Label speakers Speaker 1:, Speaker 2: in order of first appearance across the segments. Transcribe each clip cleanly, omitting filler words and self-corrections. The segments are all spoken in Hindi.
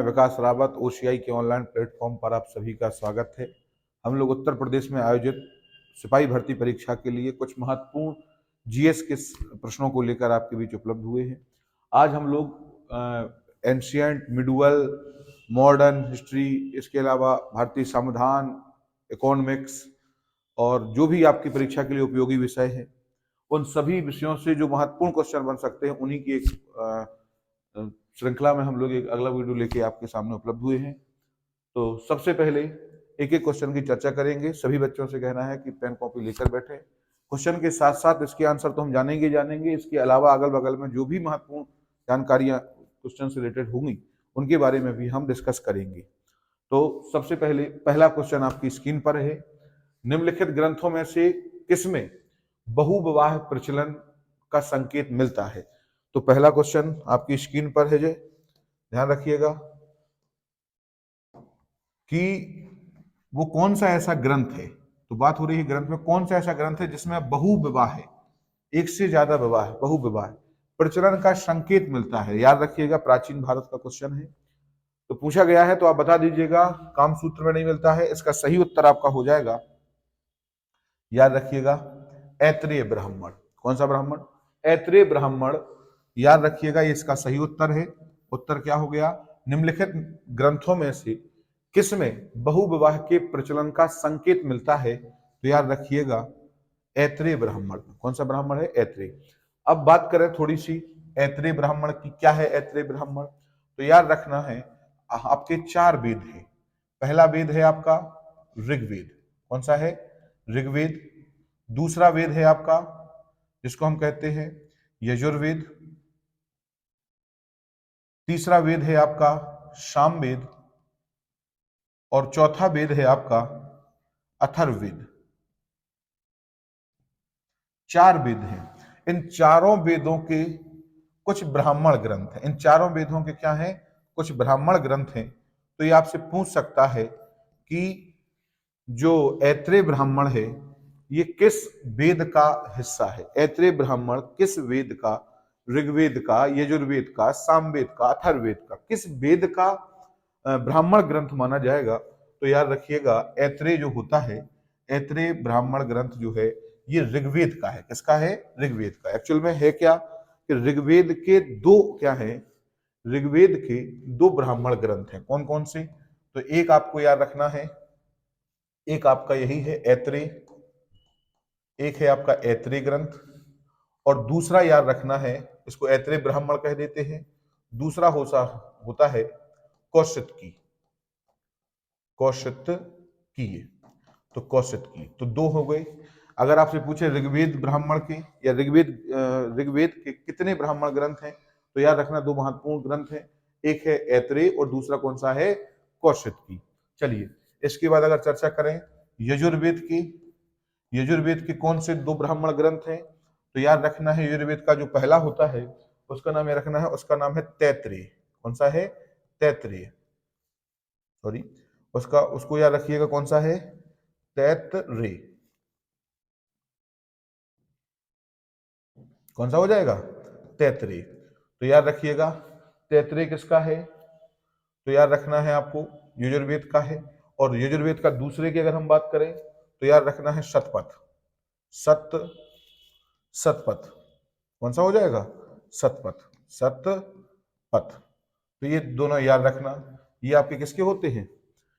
Speaker 1: विकास रावत ओसीआई के ऑनलाइन प्लेटफॉर्म पर आप सभी का स्वागत है। हम लोग उत्तर प्रदेश में आयोजित सिपाही भर्ती परीक्षा के लिए कुछ महत्वपूर्ण जीएस के प्रश्नों को लेकर आपके बीच उपलब्ध हुए हैं। आज हम लोग एंशियंट, मिडुअल, मॉडर्न हिस्ट्री, इसके अलावा भारतीय संविधान, इकोनॉमिक्स और जो भी आपकी परीक्षा के लिए उपयोगी विषय है, उन सभी विषयों से जो महत्वपूर्ण क्वेश्चन बन सकते हैं, उन्हीं की एक श्रृंखला में हम लोग एक अगला वीडियो लेके आपके सामने उपलब्ध हुए हैं। तो सबसे पहले एक एक क्वेश्चन की चर्चा करेंगे। सभी बच्चों से कहना है कि पेन कॉपी लेकर बैठे। क्वेश्चन के साथ साथ इसके आंसर तो हम जानेंगे, इसके अलावा अगल बगल में जो भी महत्वपूर्ण जानकारियां क्वेश्चन से रिलेटेड होंगी, उनके बारे में भी हम डिस्कस करेंगे। तो सबसे पहले पहला क्वेश्चन आपकी स्क्रीन पर है। निम्नलिखित ग्रंथों में से किसमें बहुविवाह प्रचलन का संकेत मिलता है? तो पहला क्वेश्चन आपकी स्क्रीन पर है, जो ध्यान रखिएगा कि वो कौन सा ऐसा ग्रंथ है। तो बात हो रही है ग्रंथ में कौन सा ऐसा ग्रंथ है जिसमें बहुविवाह है, एक से ज्यादा विवाह है, बहुविवाह प्रचलन का संकेत मिलता है। याद रखिएगा, प्राचीन भारत का क्वेश्चन है, तो पूछा गया है, तो आप बता दीजिएगा। काम सूत्र में नहीं मिलता है। इसका सही उत्तर आपका हो जाएगा, याद रखिएगा, ऐत्रेय ब्राह्मण। कौन सा ब्राह्मण? ऐत्रेय ब्राह्मण। याद रखिएगा, ये इसका सही उत्तर है। उत्तर क्या हो गया? निम्नलिखित ग्रंथों में से किसमें बहुविवाह के प्रचलन का संकेत मिलता है? तो याद रखिएगा, ऐत्रेय ब्राह्मण। कौन सा ब्राह्मण है? ऐत्रेय। अब बात करें थोड़ी सी ऐत्रेय ब्राह्मण की। क्या है ऐत्रेय ब्राह्मण? तो याद रखना है, आपके 4 वेद हैं। पहला वेद है आपका ऋग्वेद। कौन सा है? ऋग्वेद। दूसरा वेद है आपका, जिसको हम कहते हैं यजुर्वेद। तीसरा वेद है आपका सामवेद। और चौथा वेद है आपका अथर्ववेद। 4 वेद हैं। इन चारों वेदों के कुछ ब्राह्मण ग्रंथ हैं। इन चारों वेदों के क्या हैं? कुछ ब्राह्मण ग्रंथ हैं। तो ये आपसे पूछ सकता है कि जो ऐत्रेय ब्राह्मण है, ये किस वेद का हिस्सा है? ऐत्रेय ब्राह्मण किस वेद का? ऋग्वेद का, यजुर्वेद का, सामवेद का, अथर्ववेद का, किस वेद का ब्राह्मण ग्रंथ माना जाएगा? तो याद रखिएगा, ऐत्रेय जो होता है, ऐत्रेय ब्राह्मण ग्रंथ जो है, ये ऋग्वेद का है। किसका है? ऋग्वेद का। एक्चुअल में है क्या कि ऋग्वेद के 2 क्या है, ऋग्वेद के 2 ब्राह्मण ग्रंथ हैं। कौन कौन से? तो एक आपको याद रखना है, एक आपका यही है ऐत्रेय, एक है आपका ऐत्रेय ग्रंथ, और दूसरा याद रखना है, इसको ऐत्रेय ब्राह्मण कह देते हैं। दूसरा होता है कौशितकी। कौशितकी, तो कौशितकी। तो 2 हो गए। अगर आपसे पूछे ऋग्वेद ब्राह्मण के या ऋग्वेद के कितने ब्राह्मण ग्रंथ हैं, तो याद रखना 2 महत्वपूर्ण ग्रंथ हैं। एक है ऐत्रेय और दूसरा कौन सा है? कौशितकी। चलिए, इसके बाद अगर चर्चा करें यजुर्वेद की, यजुर्वेद के कौन से 2 ब्राह्मण ग्रंथ हैं? तो याद रखना है, यजुर्वेद का जो पहला होता है, उसका नाम याद रखना है, उसका नाम है तैत्रेय। कौन सा है? तैत्रेय। सॉरी, उसको याद रखिएगा, कौन सा है? तैत्रेय। कौन सा हो जाएगा? तैत्रेय। तो याद रखिएगा, तैत्रेय किसका है? तो याद रखना है आपको, यजुर्वेद का है। और यजुर्वेद का दूसरे की अगर हम बात करें, तो याद रखना है शतपथ। शतपथ। कौन सा हो जाएगा? शतपथ। शतपथ। तो ये दोनों याद रखना, ये आपके किसके होते हैं?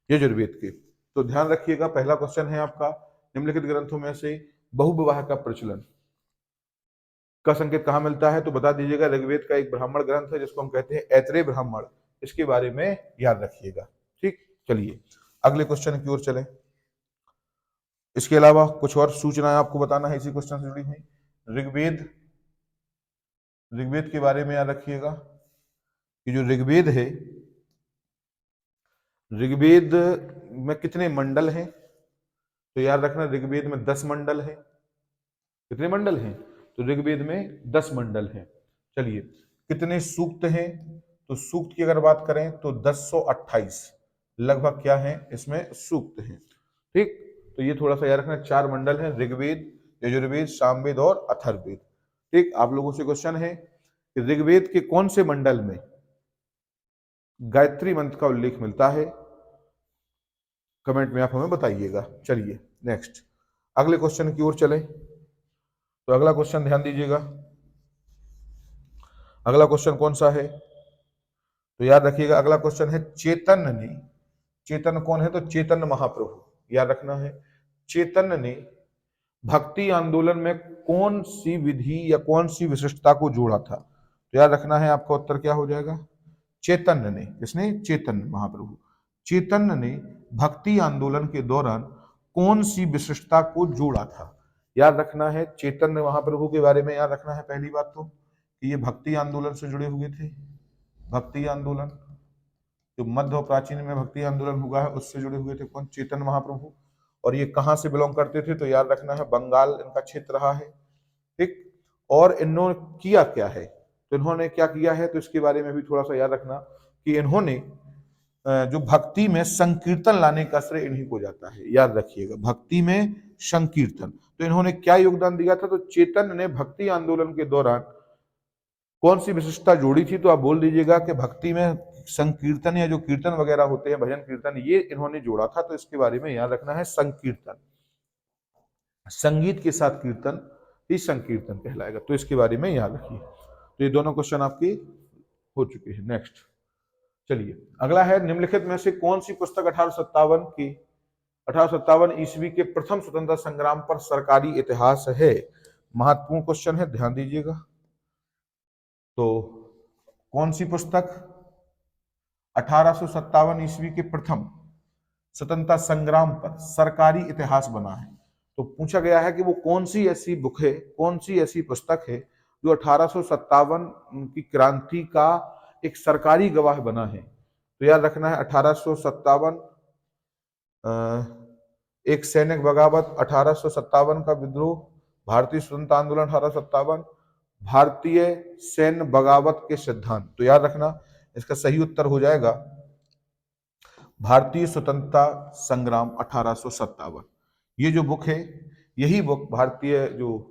Speaker 1: यजुर्वेद के। तो ध्यान रखिएगा, पहला क्वेश्चन है आपका, निम्नलिखित ग्रंथों में से बहुविवाह का प्रचलन का संकेत कहां मिलता है? तो बता दीजिएगा, ऋग्वेद का एक ब्राह्मण ग्रंथ है, जिसको हम कहते हैं ऐत्रेय ब्राह्मण। इसके बारे में याद रखिएगा। ठीक, चलिए अगले क्वेश्चन की ओर चलें। इसके अलावा कुछ और सूचनाएं आपको बताना है इसी क्वेश्चन से जुड़ी हुई। ऋग्वेद, ऋग्वेद के बारे में याद रखिएगा कि जो ऋग्वेद है, ऋग्वेद में कितने मंडल हैं? तो याद रखना, ऋग्वेद में 10 मंडल हैं। कितने मंडल हैं? तो ऋग्वेद में 10 मंडल हैं। चलिए, कितने सूक्त हैं? तो सूक्त की अगर बात करें तो 1028 लगभग क्या है इसमें सूक्त हैं। ठीक, तो ये थोड़ा सा याद रखना, 4 मंडल हैं, ऋग्वेद, यजुर्वेद, सामवेद और अथर्ववेद। ठीक, आप लोगों से क्वेश्चन है कि ऋग्वेद के कौन से मंडल में गायत्री मंत्र का उल्लेख मिलता है? कमेंट में आप हमें बताइएगा। चलिए नेक्स्ट अगले क्वेश्चन की ओर चलें। तो अगला क्वेश्चन ध्यान दीजिएगा, अगला क्वेश्चन कौन सा है? तो याद रखिएगा अगला क्वेश्चन है चैतन्य ने, चैतन्य कौन है? तो चैतन्य महाप्रभु, याद रखना है। चैतन्य ने भक्ति आंदोलन में कौन सी विधि या कौन सी विशिष्टता को जोड़ा था? तो याद रखना है, आपका उत्तर क्या हो जाएगा? चैतन्य ने। किसने? चैतन्य महाप्रभु। चैतन्य ने भक्ति आंदोलन के दौरान कौन सी विशिष्टता को जोड़ा था? याद रखना है चैतन्य महाप्रभु के बारे में, याद रखना है पहली बात तो कि ये भक्ति आंदोलन से जुड़े हुए थे। भक्ति आंदोलन जो मध्य और प्राचीन में भक्ति आंदोलन हुआ है उससे जुड़े हुए थे कौन? चैतन्य महाप्रभु। और ये कहां से बिलोंग करते थे? तो याद रखना है बंगाल इनका क्षेत्र रहा है, ठीक। और इन्होंने किया क्या है? तो इन्होंने क्या किया है तो इसके बारे में भी थोड़ा सा याद रखना कि इन्होंने जो भक्ति में संकीर्तन लाने का श्रेय इन्हीं को जाता है। याद रखिएगा भक्ति में संकीर्तन, तो इन्होंने क्या योगदान दिया था? तो चैतन्य ने भक्ति आंदोलन के दौरान कौन सी विशिष्टता जोड़ी थी? तो आप बोल दीजिएगा कि भक्ति में संकीर्तन या जो कीर्तन वगैरह होते हैं, भजन कीर्तन, ये इन्होंने जोड़ा था। तो इसके बारे में याद रखना है संकीर्तन, संगीत के साथ कीर्तन ही संकीर्तन कहलाएगा। तो इसके बारे में याद रखिए। तो ये दोनों क्वेश्चन आपके हो चुके हैं। नेक्स्ट चलिए अगला है निम्नलिखित में से कौन सी पुस्तक 1857 ईस्वी के प्रथम स्वतंत्रता संग्राम पर सरकारी इतिहास है? महत्वपूर्ण क्वेश्चन है, ध्यान दीजिएगा। तो कौन सी पुस्तक 1857 ईस्वी के प्रथम स्वतंत्रता संग्राम पर सरकारी इतिहास बना है? तो पूछा गया है कि वो कौन सी ऐसी बुक है, कौन सी ऐसी पुस्तक है जो 1857 की क्रांति का एक सरकारी गवाह बना है? तो याद रखना है 1857 एक सैनिक बगावत, 1857 का विद्रोह, भारतीय स्वतंत्रता आंदोलन 1857, भारतीय सैन्य बगावत के सिद्धांत। तो याद रखना इसका सही उत्तर हो जाएगा भारतीय स्वतंत्रता संग्राम 1857। ये जो बुक है, यही बुक भारतीय जो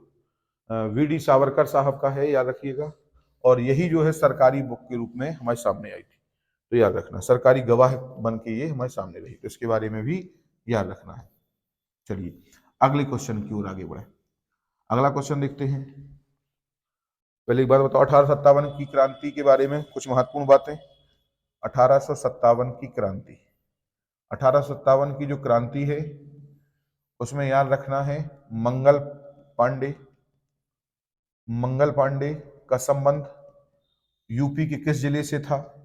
Speaker 1: वीडी सावरकर साहब का है, याद रखिएगा। और यही जो है सरकारी बुक के रूप में हमारे सामने आई थी। तो याद रखना सरकारी गवाह बन के ये हमारे सामने रही, तो इसके बारे में भी याद रखना है। चलिए अगले क्वेश्चन की ओर आगे बढ़े। अगला क्वेश्चन देखते हैं। पहले एक बात बताओ 1857 की क्रांति के बारे में कुछ महत्वपूर्ण बातें। 1857 की क्रांति, 1857 की जो क्रांति है उसमें याद रखना है मंगल पांडे का संबंध यूपी के किस जिले से था?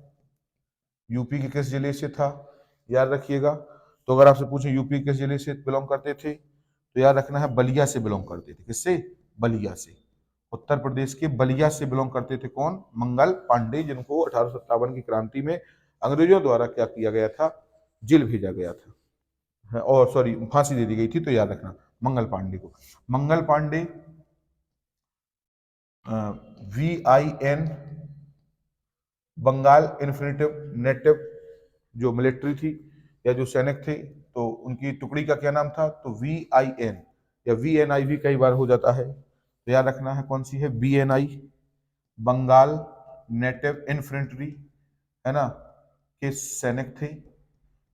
Speaker 1: यूपी के किस जिले से था, याद रखिएगा। तो अगर आपसे पूछे यूपी किस जिले से बिलोंग करते थे, तो याद रखना है बलिया से बिलोंग करते थे। किससे? बलिया से। उत्तर प्रदेश के बलिया से बिलोंग करते थे कौन? मंगल पांडे, जिनको 1857 की क्रांति में अंग्रेजों द्वारा क्या किया गया था? जेल भेजा गया था, और सॉरी फांसी दे दी गई थी। तो याद रखना मंगल पांडे को। Mangal Pandey VIN Bengal infantry native जो मिलिट्री थी या जो सैनिक थे, तो उनकी टुकड़ी का क्या नाम था? तो VIN या VNI भी कई बार हो जाता है। तो याद रखना है कौन सी है? BNI बंगाल नेटिव इन्फेंट्री, है ना, के सैनिक थे।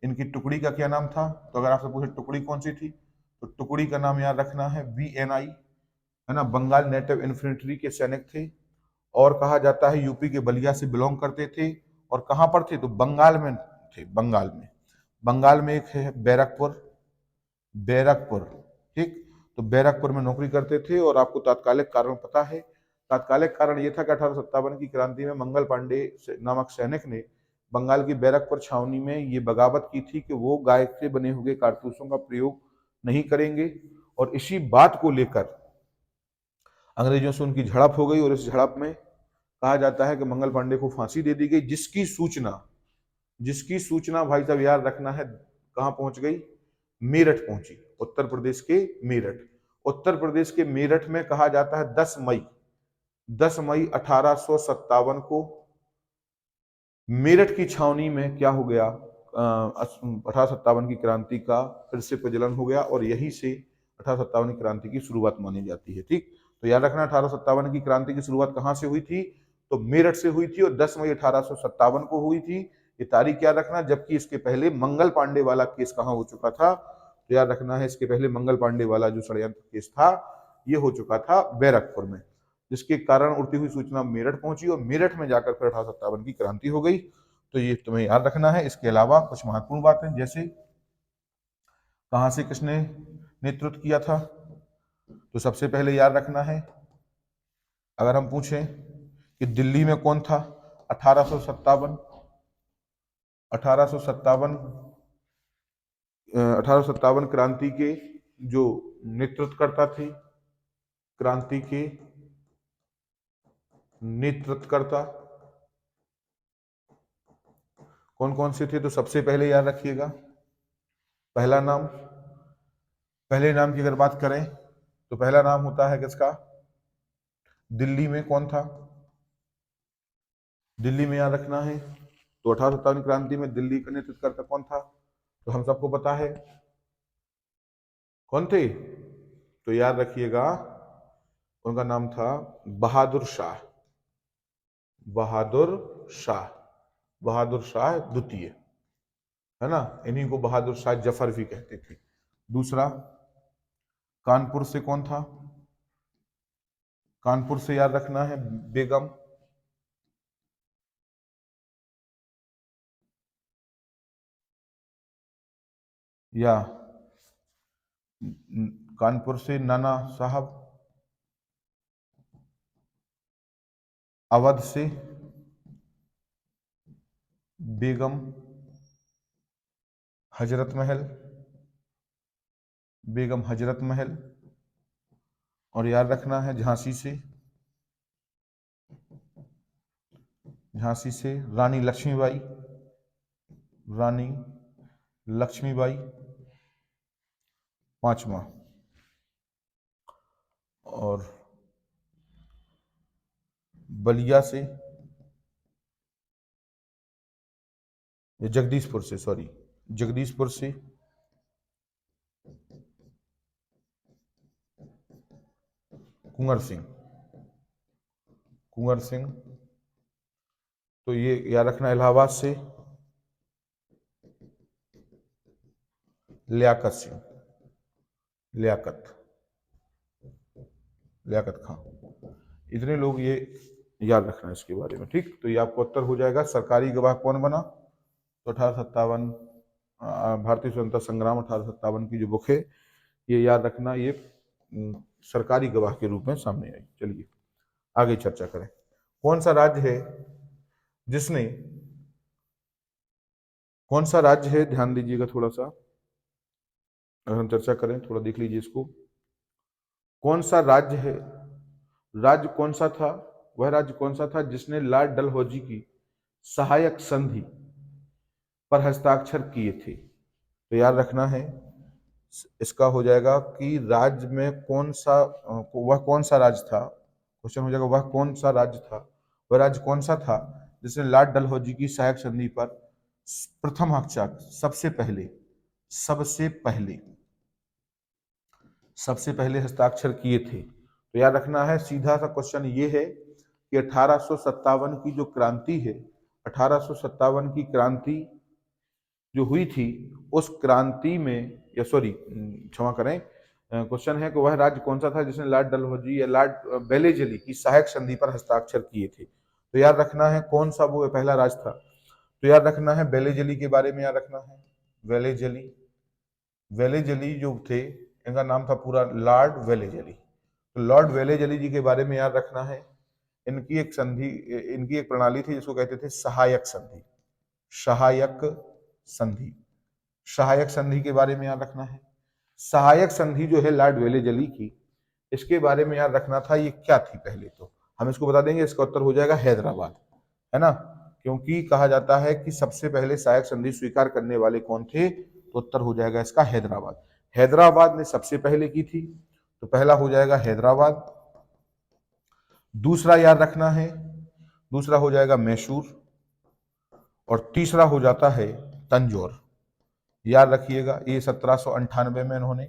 Speaker 1: इनकी टुकड़ी का क्या नाम था? तो अगर आपसे पूछे टुकड़ी कौन सी थी, तो टुकड़ी का नाम याद रखना है BNI, है ना, बंगाल नेटिव इन्फेंट्री के सैनिक थे। और कहा जाता है यूपी के बलिया से बिलोंग करते थे। और कहां पर थे? तो बंगाल में थे। बंगाल में एक है बैरकपुर, ठीक। तो बैरकपुर में नौकरी करते थे। और आपको तात्कालिक कारण पता है? तात्कालिक कारण यह था कि 1857 की क्रांति में मंगल पांडे नामक सैनिक ने बंगाल की बैरकपुर छावनी में ये बगावत की थी कि वो गाय से बने हुए कारतूसों का प्रयोग नहीं करेंगे। और इसी बात को लेकर अंग्रेजों से उनकी झड़प हो गई। और इस झड़प में कहा जाता है कि मंगल पांडे को फांसी दे दी गई, जिसकी सूचना भाई साहब याद रखना है कहां पहुंच गई? मेरठ पहुंची। उत्तर प्रदेश के मेरठ में कहा जाता है 10 मई 1857 को मेरठ की छावनी में क्या हो गया? 1857 की क्रांति का फिर से प्रज्वलन हो गया। और यही से 1857 की क्रांति की शुरुआत मानी जाती है, ठीक। तो याद रखना 1857 की क्रांति की शुरुआत कहां से हुई थी? तो मेरठ से हुई थी। और 10 मई 1857 को हुई थी। ये तारीख याद रखना, जबकि इसके पहले मंगल पांडे वाला केस कहाँ हो चुका था, तो याद रखना है इसके पहले मंगल पांडे वाला जो षड्यंत्र केस था ये हो चुका था बैरकपुर में, जिसके कारण उड़ती हुई सूचना मेरठ पहुंची और मेरठ में जाकर फिर 1857 की क्रांति हो गई। तो ये तुम्हें याद रखना है। इसके अलावा कुछ महत्वपूर्ण बातें, जैसे कहां से किसने नेतृत्व किया था, तो सबसे पहले याद रखना है अगर हम पूछें कि दिल्ली में कौन था, 1857 1857 क्रांति के जो नेतृत्वकर्ता थे, क्रांति के नेतृत्वकर्ता कौन कौन से थे, तो सबसे पहले याद रखिएगा पहला नाम, पहले नाम की अगर बात करें तो पहला नाम होता है किसका, दिल्ली में कौन था, दिल्ली में याद रखना है। तो 1857 क्रांति में दिल्ली का नेतृत्वकर्ता कौन था, तो हम सबको पता है कौन थे, तो याद रखिएगा उनका नाम था बहादुर शाह, बहादुर शाह, बहादुर शाह द्वितीय, है ना, इन्हीं को बहादुर शाह जफर भी कहते थे। दूसरा, कानपुर से कौन था, कानपुर से याद रखना है बेगम, या कानपुर से नाना साहब, अवध से बेगम हजरत महल, बेगम हजरत महल, और याद रखना है झांसी से, झांसी से रानी लक्ष्मीबाई, रानी लक्ष्मीबाई। पांचवा, और बलिया से, जगदीशपुर से, सॉरी जगदीशपुर से कुंवर सिंह, कुंवर सिंह। तो ये याद रखना इलाहाबाद से लियाकत सिंह, लियाकत, लियाकत खां। इतने लोग ये याद रखना है इसके बारे में, ठीक। तो ये आपको उत्तर हो जाएगा। सरकारी गवाह कौन बना, तो 1857 भारतीय स्वतंत्रता संग्राम 1857 की जो बुक है ये याद रखना, ये सरकारी गवाह के रूप में सामने आई। चलिए आगे चर्चा करें। कौन सा राज्य है जिसने, कौन सा राज्य है, ध्यान दीजिएगा थोड़ा सा, अगर हम चर्चा करें थोड़ा देख लीजिए इसको। कौन सा राज्य है, राज्य कौन सा था, वह राज्य कौन सा था जिसने लॉर्ड डलहौजी की सहायक संधि पर हस्ताक्षर किए थे, तो याद रखना है इसका हो जाएगा कि राज्य में कौन सा, वह कौन सा राज्य था, क्वेश्चन हो जाएगा वह कौन सा राज्य था, वह राज्य कौन सा था जिसने लॉर्ड डलहौजी की सहायक संधि पर प्रथम हस्ताक्षर, सबसे पहले, सबसे पहले, सबसे पहले हस्ताक्षर किए थे। तो याद रखना है, सीधा सा क्वेश्चन ये है कि 1857 की जो क्रांति है, 1857 की क्रांति जो हुई थी उस क्रांति में, या सॉरी क्षमा करें, क्वेश्चन है कि वह राज्य कौन सा था जिसने लॉर्ड डलहौजी या लॉर्ड बेलेजली की सहायक संधि पर हस्ताक्षर किए थे। तो याद रखना है कौन सा वो पहला राज्य था, तो याद रखना है बेलेजली के बारे में याद रखना है। वेलेजली, वेलेजली जो थे इनका नाम था पूरा लॉर्ड वेलेजली। तो लॉर्ड वेलेजली जी के बारे में याद रखना है, इनकी एक संधि, इनकी एक प्रणाली थी जिसको कहते थे सहायक संधि, सहायक संधि, सहायक संधि के बारे में याद रखना है। सहायक संधि जो है लॉर्ड वेलेजली की, इसके बारे में याद रखना था ये क्या थी, पहले तो हम इसको बता देंगे, इसका उत्तर हो जाएगा हैदराबाद, है ना, क्योंकि कहा जाता है कि सबसे पहले सहायक संधि स्वीकार करने वाले कौन थे, तो उत्तर हो जाएगा इसका हैदराबाद। हैदराबाद ने सबसे पहले की थी, तो पहला हो जाएगा हैदराबाद। दूसरा याद रखना है, दूसरा हो जाएगा मैसूर, और तीसरा हो जाता है तंजौर। याद रखिएगा ये 1798 में इन्होंने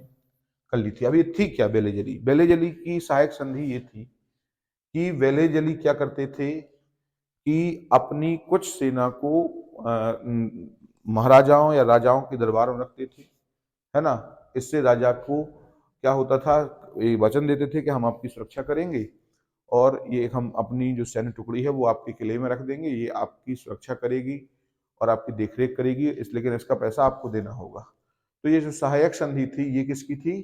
Speaker 1: कर ली थी। अब ये थी क्या बेलेजली, बेलेजली की सहायक संधि ये थी कि वेलेजली क्या करते थे कि अपनी कुछ सेना को महाराजाओं या राजाओं के दरबार में रखते थे, है ना। इससे राजा को क्या होता था, ये वचन देते थे कि हम आपकी सुरक्षा करेंगे और ये हम अपनी जो सैन्य टुकड़ी है वो आपके किले में रख देंगे, ये आपकी सुरक्षा करेगी और आपकी देखरेख करेगी, लेकिन इसका पैसा आपको देना होगा। तो ये जो सहायक संधि थी ये किसकी थी,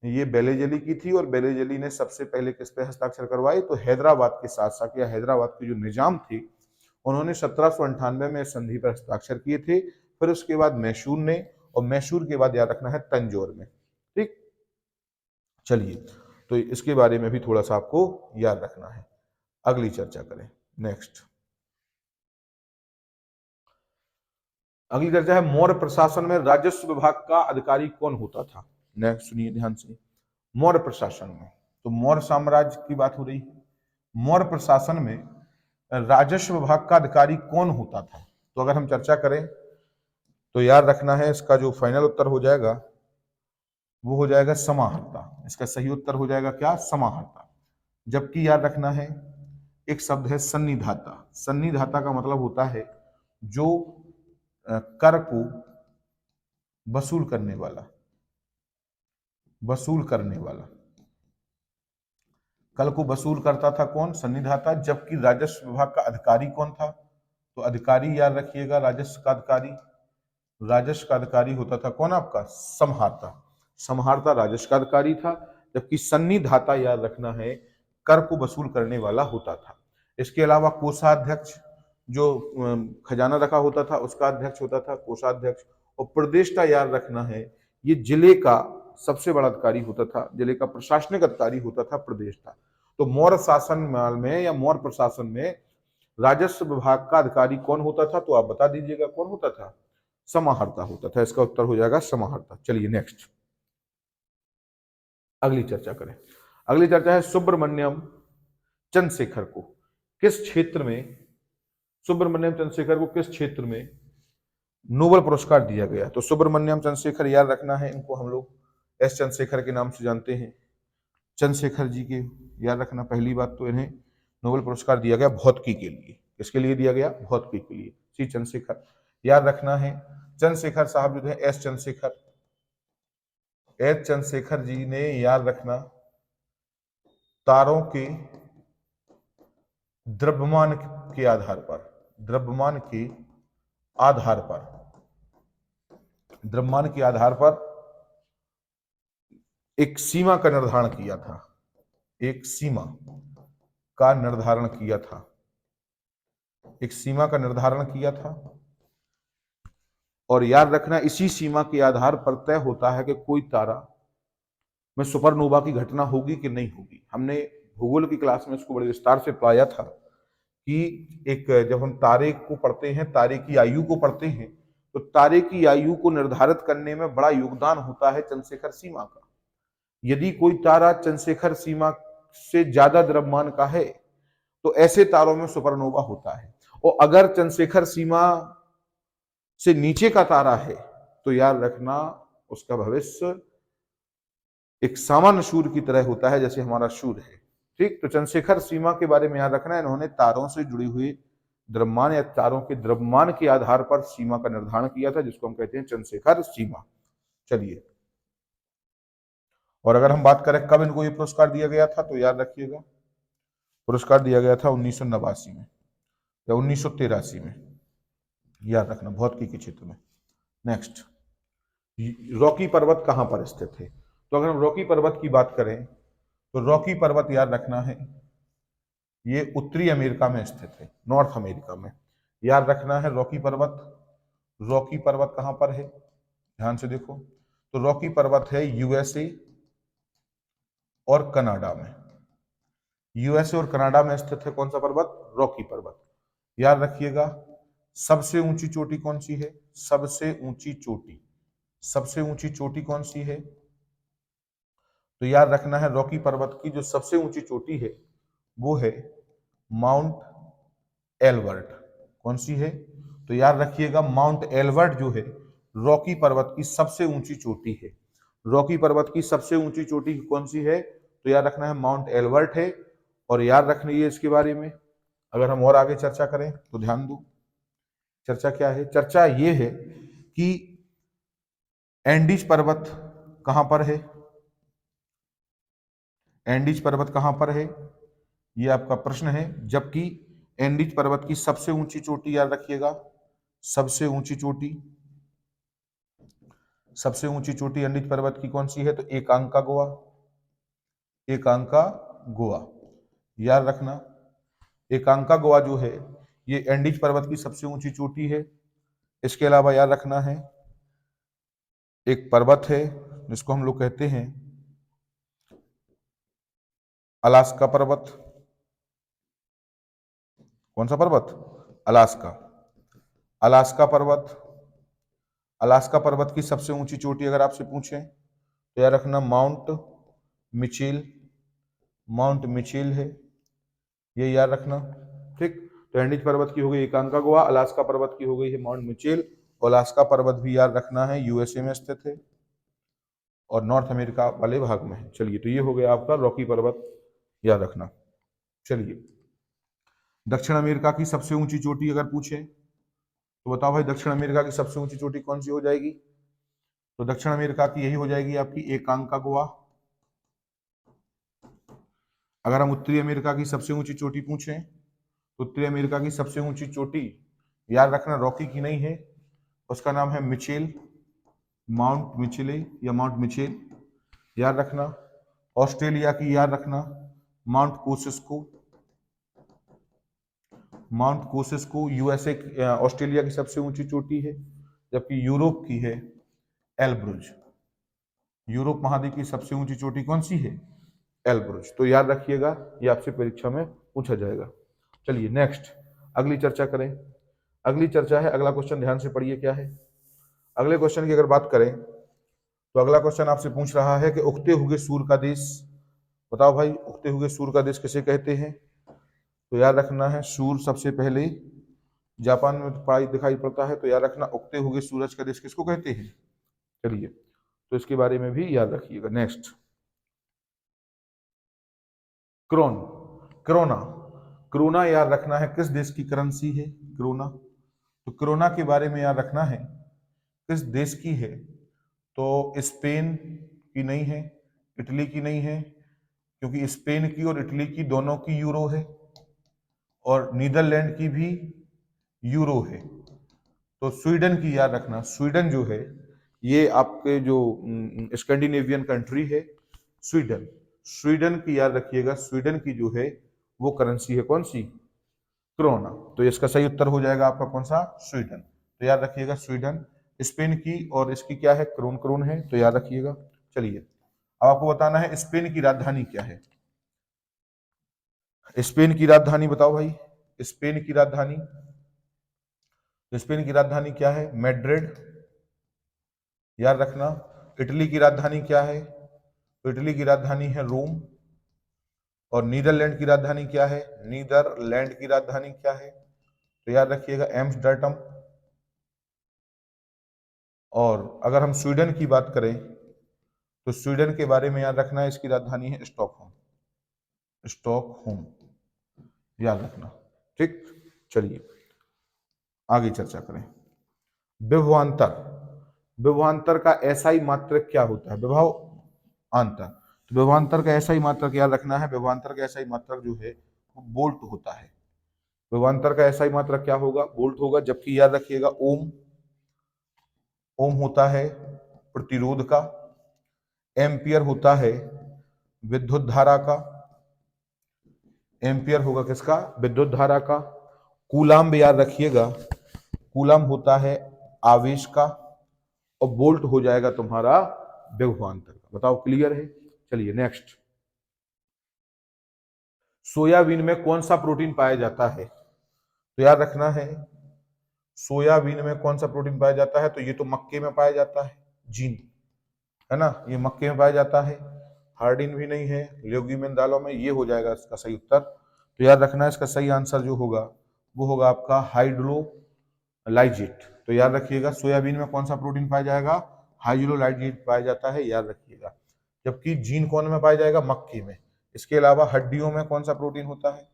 Speaker 1: ये बेलेजली की थी। और बेलेजली ने सबसे पहले किस पे हस्ताक्षर करवाए, तो हैदराबाद के शासक या हैदराबाद के जो निजाम थे उन्होंने 1798 में संधि पर हस्ताक्षर किए थे। फिर उसके बाद मैसूर ने, और मैसूर के बाद याद रखना है तंजौर में। ठीक, चलिए तो इसके बारे में भी थोड़ा सा आपको याद रखना है। अगली चर्चा करें, नेक्स्ट अगली चर्चा है मौर्य प्रशासन में राजस्व विभाग का अधिकारी कौन होता था। नेक्स्ट सुनिए ध्यान से, मौर्य प्रशासन में, तो मौर्य साम्राज्य की बात हो रही है। मौर्य प्रशासन में राजस्व विभाग का अधिकारी कौन होता था, तो अगर हम चर्चा करें तो याद रखना है इसका जो फाइनल उत्तर हो जाएगा वो हो जाएगा समाहर्ता। इसका सही उत्तर हो जाएगा क्या, समाहर्ता। जबकि याद रखना है एक शब्द है सन्निधाता। सन्निधाता का मतलब होता है जो कर को वसूल करने वाला, वसूल करने वाला। कर को वसूल करता था कौन, सन्निधाता। जबकि राजस्व विभाग का अधिकारी कौन था, तो अधिकारी याद रखिएगा राजस्व का अधिकारी, राजस्व का अधिकारी होता था कौन आपका, समहारता। समहारता राजस्व का अधिकारी था, जबकि सन्निधाता याद रखना है कर को वसूल करने वाला होता था। इसके अलावा कोषाध्यक्ष जो खजाना रखा होता था उसका अध्यक्ष होता था कोषाध्यक्ष। और प्रदेष्टा याद रखना है ये जिले का सबसे बड़ा अधिकारी होता था, जिले का प्रशासनिक अधिकारी होता था प्रदेष्टा। तो मौर्य शासन में या मौर्य प्रशासन में राजस्व विभाग का अधिकारी कौन होता था, तो आप बता दीजिएगा कौन होता था, समाहर्ता होता था। इसका उत्तर हो जाएगा समाहर्ता। चलिए नेक्स्ट अगली चर्चा करें। अगली चर्चा है सुब्रमण्यम चंद्रशेखर को किस क्षेत्र में, सुब्रमण्यम चंद्रशेखर को किस क्षेत्र में नोबेल पुरस्कार दिया गया। तो सुब्रमण्यम चंद्रशेखर याद रखना है, इनको हम लोग एस चंद्रशेखर के नाम से जानते हैं। चंद्रशेखर जी के याद रखना, पहली बात तो इन्हें नोबेल पुरस्कार दिया गया भौतिकी के लिए। किसके लिए दिया गया, भौतिकी के लिए। सी चंद्रशेखर याद रखना है। चंद्रशेखर साहब जो थे एस चंद्रशेखर, एस चंद्रशेखर जी ने याद रखना तारों के द्रव्यमान के आधार पर, द्रव्यमान के आधार पर, द्रव्यमान के आधार पर एक सीमा का निर्धारण किया था, एक सीमा का निर्धारण किया था, एक सीमा का निर्धारण किया था। और याद रखना इसी सीमा के आधार पर तय होता है कि कोई तारा में सुपरनोवा की घटना होगी कि नहीं होगी। हमने भूगोल की क्लास में इसको बड़े विस्तार से पढ़ाया था कि एक जब हम तारे को पढ़ते हैं, तारे की आयु को पढ़ते हैं, तो तारे की आयु को निर्धारित करने में बड़ा योगदान होता है चंद्रशेखर सीमा का। यदि कोई तारा चंद्रशेखर सीमा से ज्यादा द्रव्यमान का है तो ऐसे तारों में सुपरनोवा होता है। और अगर चंद्रशेखर सीमा से नीचे का तारा है तो याद रखना उसका भविष्य एक सामान्य सूर्य की तरह होता है, जैसे हमारा सूर्य है। ठीक, तो चंद्रशेखर सीमा के बारे में याद रखना है, इन्होंने तारों से जुड़ी हुई द्रव्यमान या तारों के द्रव्यमान के आधार पर सीमा का निर्धारण किया था, जिसको हम कहते हैं चंद्रशेखर सीमा। चलिए, और अगर हम बात करें कब इनको ये पुरस्कार दिया गया था, तो याद रखिएगा पुरस्कार दिया गया था 1989 में या 1983 में, याद रखना भौतिकी के क्षेत्र में। नेक्स्ट, रॉकी पर्वत कहां पर स्थित है। तो अगर हम रॉकी पर्वत की बात करें तो रॉकी पर्वत याद रखना है ये उत्तरी अमेरिका में स्थित है, नॉर्थ अमेरिका में। याद रखना है रॉकी पर्वत, रॉकी पर्वत कहां पर है, ध्यान से देखो। तो रॉकी पर्वत है यूएसए और कनाडा में, यूएसए और कनाडा में स्थित है कौन सा पर्वत, रॉकी पर्वत। याद रखिएगा सबसे ऊंची चोटी कौन सी है, सबसे ऊंची चोटी, सबसे ऊंची चोटी कौन सी है, तो याद रखना है रॉकी पर्वत की जो सबसे ऊंची चोटी है वो है माउंट एल्बर्ट। कौन सी है, तो याद रखिएगा माउंट एल्बर्ट जो है रॉकी पर्वत की सबसे ऊंची चोटी है। रॉकी पर्वत की सबसे ऊंची चोटी कौन सी है, तो याद रखना है माउंट एल्बर्ट है। और याद रखना है इसके बारे में अगर हम और आगे चर्चा करें तो ध्यान दो, चर्चा क्या है? चर्चा ये है कि एंडीज पर्वत कहां पर है, एंडीज पर्वत कहां पर है, ये आपका प्रश्न है। जबकि एंडीज पर्वत की सबसे ऊंची चोटी याद रखिएगा, सबसे ऊंची चोटी, सबसे ऊंची चोटी एंडीज पर्वत की कौन सी है? तो एकांका गोवा, एकांका गोवा याद रखना। एकांका गोवा जो है ये एंडीज पर्वत की सबसे ऊंची चोटी है। इसके अलावा याद रखना है एक पर्वत है जिसको हम लोग कहते हैं अलास्का पर्वत। कौन सा पर्वत? अलास्का, अलास्का पर्वत। अलास्का पर्वत की सबसे ऊंची चोटी अगर आपसे पूछें तो याद रखना माउंट मिचेल, माउंट मिचेल है, ये याद रखना। ठीक, तो एंडीज पर्वत की हो गई एकांका गोवा, अलास्का पर्वत की हो गई है माउंट मिचेल, और अलास्का पर्वत भी याद रखना है यूएसए में स्थित है और नॉर्थ अमेरिका वाले भाग में है। चलिए, तो ये हो गया आपका रॉकी पर्वत, याद रखना। चलिए, दक्षिण अमेरिका की सबसे ऊंची चोटी अगर पूछे तो बताओ भाई, दक्षिण अमेरिका की सबसे ऊंची चोटी कौन सी हो जाएगी? तो दक्षिण अमेरिका की यही हो जाएगी आपकी एकांका गोवा। अगर हम उत्तरी अमेरिका की सबसे ऊंची चोटी पूछें तो उत्तरी अमेरिका की सबसे ऊंची चोटी याद रखना रॉकी की नहीं है, उसका नाम है मिचेल, माउंट मिचेले या माउंट मिचेल, याद रखना। ऑस्ट्रेलिया की याद रखना माउंट कोसिस्को, माउंट कोसिस्को यूएसए, ऑस्ट्रेलिया की सबसे ऊंची चोटी है। जबकि यूरोप की है एल्ब्रुज, यूरोप महाद्वीप की सबसे ऊंची चोटी कौन सी है? एल्ब्रुज। तो याद रखिएगा, ये आपसे परीक्षा में पूछा जाएगा। चलिए नेक्स्ट, अगली चर्चा करें। अगली चर्चा है, अगला क्वेश्चन ध्यान से पढ़िए क्या है। अगले क्वेश्चन की अगर बात करें तो अगला क्वेश्चन आपसे पूछ रहा है कि उगते हुए सूर्य का देश, बताओ भाई उगते हुए सूर्य का देश किसे कहते हैं? तो याद रखना है सूर्य सबसे पहले जापान में पढ़ाई दिखाई पड़ता है, तो याद रखना उगते हुए सूरज का देश किसको कहते हैं। चलिए, तो इसके बारे में भी याद रखिएगा। नेक्स्ट, क्रोन, क्रोना, क्रोना याद रखना है किस देश की करेंसी है? क्रोना, तो क्रोना के बारे में याद रखना है किस देश की है? तो स्पेन की नहीं है, इटली की नहीं है, क्योंकि स्पेन की और इटली की दोनों की यूरो है, और नीदरलैंड की भी यूरो है। तो स्वीडन की याद रखना, स्वीडन जो है ये आपके जो स्कैंडिनेवियन कंट्री है स्वीडन, स्वीडन की याद रखिएगा, स्वीडन की जो है वो करेंसी है कौन सी? क्रोना। तो इसका सही उत्तर हो जाएगा आपका कौन सा? स्वीडन। तो याद रखिएगा स्वीडन। स्पेन की और इसकी क्या है? क्रोन, क्रोन है, तो याद रखिएगा। चलिए, अब आपको बताना है स्पेन की राजधानी क्या है। स्पेन की राजधानी बताओ भाई, स्पेन की राजधानी, स्पेन की राजधानी क्या है? मैड्रिड, याद रखना। इटली की राजधानी क्या है? तो इटली की राजधानी है रोम। और नीदरलैंड की राजधानी क्या है? नीदरलैंड की राजधानी क्या है? तो याद रखिएगा एम्स्टर्डम। और अगर हम स्वीडन की बात करें तो स्वीडन के बारे में याद रखना है इसकी राजधानी है स्टॉकहोम, स्टॉकहोम, याद रखना। ठीक, चलिए आगे चर्चा करें। विभवांतर, विभवांतर का एसआई मात्रक क्या होता है? विभव अंतर, तो विभवांतर का एसआई मात्रक याद रखना है, विभवांतर का एसआई मात्रक जो है वो बोल्ट होता है। विभवांतर का एसआई मात्रक क्या होगा? बोल्ट होगा। जबकि याद रखिएगा ओम, ओम होता है प्रतिरोध का, एम्पियर होता है विद्युत धारा का, एम्पियर होगा किसका? विद्युत धारा का। कूलाम्ब याद रखिएगा, कूलाम्ब होता है आवेश का, और बोल्ट हो जाएगा तुम्हारा विभवांतर का। बताओ क्लियर है? चलिए नेक्स्ट, सोयाबीन में कौन सा प्रोटीन पाया जाता है? तो याद रखना है सोयाबीन में कौन सा प्रोटीन पाया जाता है? तो ये तो मक्के में पाया जाता है, जीन, है ना, ये मक्के में पाया जाता है। हार्डिन भी नहीं है, ल्यूगिमिन दालों में, ये हो जाएगा इसका सही उत्तर। तो याद रखना है इसका सही आंसर जो होगा वो होगा आपका हाइड्रोलाइजेट। तो याद रखिएगा सोयाबीन में कौन सा प्रोटीन पाया जाएगा? हाइड्रोलाइजेट पाया जाता है, याद रखिएगा। जबकि जीन कौन में पाया जाएगा? मक्के में। इसके अलावा हड्डियों में कौन सा प्रोटीन होता है?